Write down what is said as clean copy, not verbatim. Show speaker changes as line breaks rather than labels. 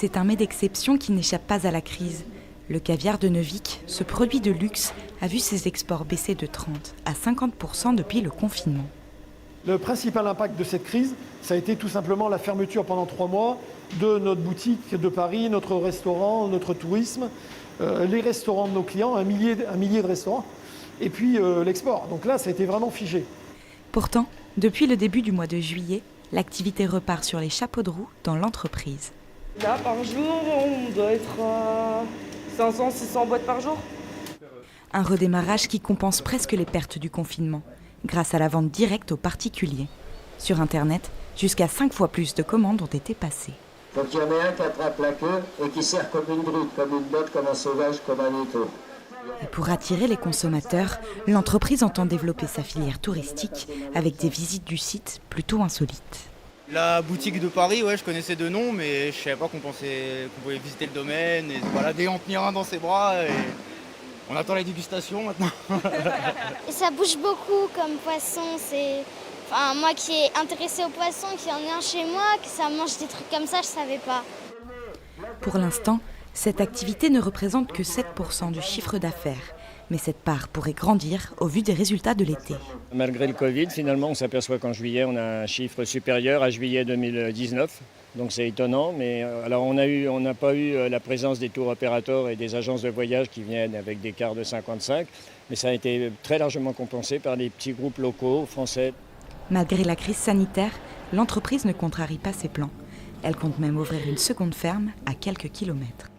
C'est un mets d'exception qui n'échappe pas à la crise. Le caviar de Neuvic, ce produit de luxe, a vu ses exports baisser de 30 à 50% depuis le confinement.
Le principal impact de cette crise, ça a été tout simplement la fermeture pendant 3 mois de notre boutique de Paris, notre restaurant, notre tourisme, les restaurants de nos clients, un millier de restaurants, et puis l'export. Donc là, ça a été vraiment figé.
Pourtant, depuis le début du mois de juillet, l'activité repart sur les chapeaux de roue dans l'entreprise.
Là, par jour, on doit être à 500-600 boîtes par jour.
Un redémarrage qui compense presque les pertes du confinement, grâce à la vente directe aux particuliers. Sur Internet, jusqu'à 5 fois plus de commandes ont été passées.
Faut qu'il y en ait un qui attrape la queue et qui sert comme une brute, comme une botte, comme un sauvage, comme un étau.
Et pour attirer les consommateurs, l'entreprise entend développer sa filière touristique avec des visites du site plutôt insolites.
La boutique de Paris, ouais, je connaissais de nom, mais je savais pas qu'on pouvait visiter le domaine et se balader en tenir un dans ses bras. Et on attend la dégustation maintenant.
Et ça bouge beaucoup comme poisson. Enfin, moi qui est intéressée au poisson, qui en est un chez moi, que ça mange des trucs comme ça, je savais pas.
Pour l'instant, cette activité ne représente que 7% du chiffre d'affaires. Mais cette part pourrait grandir au vu des résultats de l'été.
Malgré le Covid, finalement, on s'aperçoit qu'en juillet, on a un chiffre supérieur à juillet 2019. Donc c'est étonnant, mais alors on n'a pas eu la présence des tours opérateurs et des agences de voyage qui viennent avec des quarts de 55, mais ça a été très largement compensé par des petits groupes locaux français.
Malgré la crise sanitaire, l'entreprise ne contrarie pas ses plans. Elle compte même ouvrir une seconde ferme à quelques kilomètres.